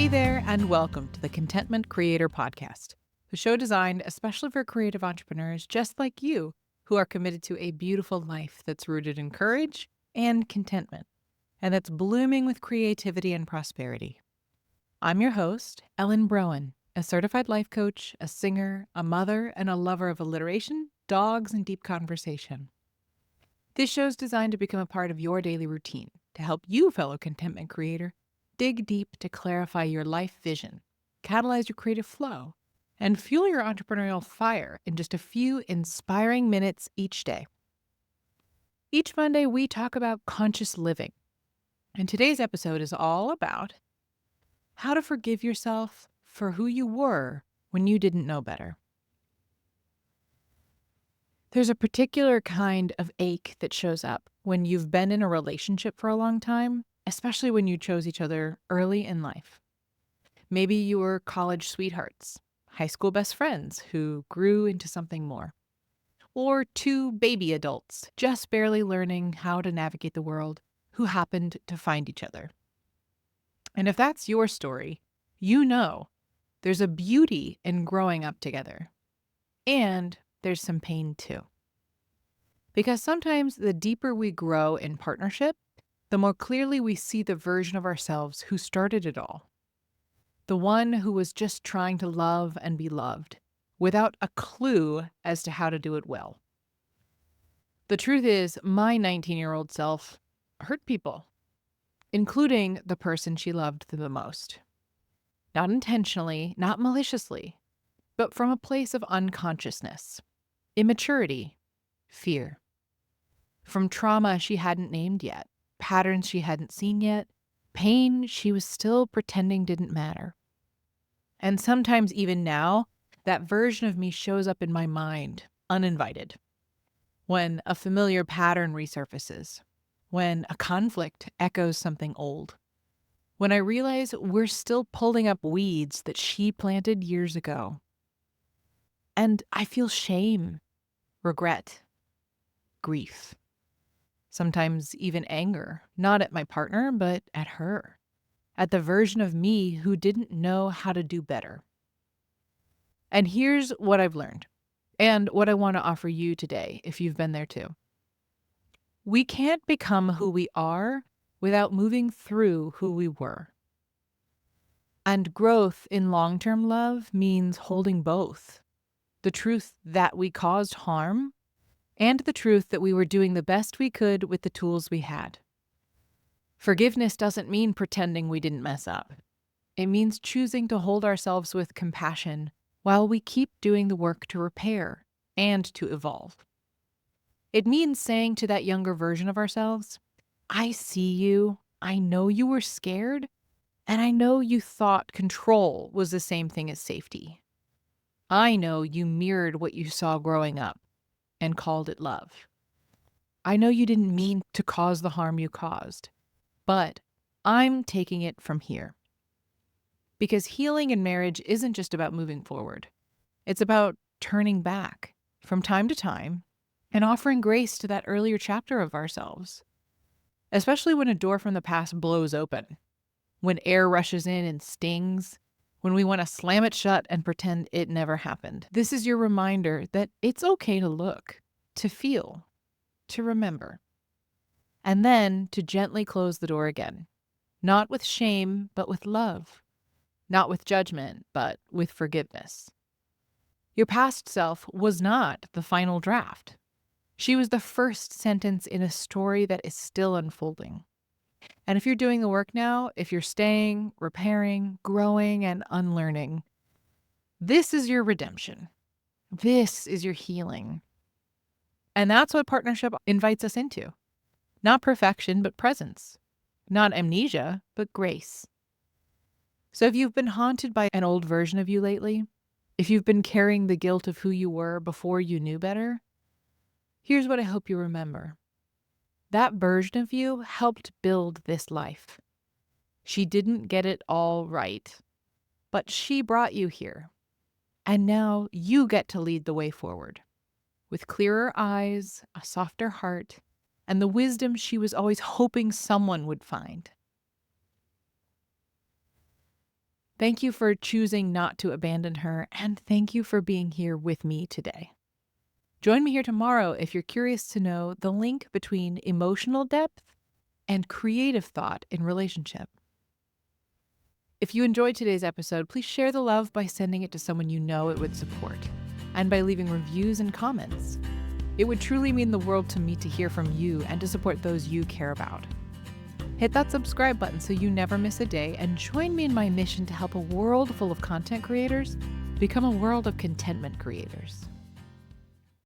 Hey there, and welcome to the Contentment Creator Podcast, the show designed especially for creative entrepreneurs just like you who are committed to a beautiful life that's rooted in courage and contentment, and that's blooming with creativity and prosperity. I'm your host, Ellen Broen, a certified life coach, a singer, a mother, and a lover of alliteration, dogs, and deep conversation. This show is designed to become a part of your daily routine to help you, fellow contentment creator, dig deep to clarify your life vision, catalyze your creative flow, and fuel your entrepreneurial fire in just a few inspiring minutes each day. Each Monday, we talk about conscious living, and today's episode is all about how to forgive yourself for who you were when you didn't know better. There's a particular kind of ache that shows up when you've been in a relationship for a long time, especially when you chose each other early in life. Maybe you were college sweethearts, high school best friends who grew into something more, or two baby adults just barely learning how to navigate the world who happened to find each other. And if that's your story, you know there's a beauty in growing up together. And there's some pain too. Because sometimes the deeper we grow in partnership, the more clearly we see the version of ourselves who started it all. The one who was just trying to love and be loved, without a clue as to how to do it well. The truth is, my 19-year-old self hurt people, including the person she loved the most. Not intentionally, not maliciously, but from a place of unconsciousness, immaturity, fear. From trauma she hadn't named yet, patterns she hadn't seen yet, pain she was still pretending didn't matter. And sometimes even now, that version of me shows up in my mind, uninvited. When a familiar pattern resurfaces, when a conflict echoes something old, when I realize we're still pulling up weeds that she planted years ago. And I feel shame, regret, grief. Sometimes even anger, not at my partner, but at her, at the version of me who didn't know how to do better. And here's what I've learned, and what I want to offer you today, if you've been there too. We can't become who we are without moving through who we were. And growth in long-term love means holding both. The truth that we caused harm and the truth that we were doing the best we could with the tools we had. Forgiveness doesn't mean pretending we didn't mess up. It means choosing to hold ourselves with compassion while we keep doing the work to repair and to evolve. It means saying to that younger version of ourselves, I see you, I know you were scared, and I know you thought control was the same thing as safety. I know you mirrored what you saw growing up and called it love. I know you didn't mean to cause the harm you caused, but I'm taking it from here. Because healing in marriage isn't just about moving forward. It's about turning back from time to time and offering grace to that earlier chapter of ourselves. Especially when a door from the past blows open, when air rushes in and stings, when we want to slam it shut and pretend it never happened. This is your reminder that it's okay to look, to feel, to remember, and then to gently close the door again, not with shame, but with love, not with judgment, but with forgiveness. Your past self was not the final draft. She was the first sentence in a story that is still unfolding. And if you're doing the work now, if you're staying, repairing, growing, and unlearning, this is your redemption. This is your healing. And that's what partnership invites us into. Not perfection, but presence. Not amnesia, but grace. So if you've been haunted by an old version of you lately, if you've been carrying the guilt of who you were before you knew better, here's what I hope you remember. That version of you helped build this life. She didn't get it all right, but she brought you here. And now you get to lead the way forward. With clearer eyes, a softer heart, and the wisdom she was always hoping someone would find. Thank you for choosing not to abandon her, and thank you for being here with me today. Join me here tomorrow if you're curious to know the link between emotional depth and creative thought in relationship. If you enjoyed today's episode, please share the love by sending it to someone you know it would support, and by leaving reviews and comments. It would truly mean the world to me to hear from you and to support those you care about. Hit that subscribe button so you never miss a day, and join me in my mission to help a world full of content creators become a world of contentment creators.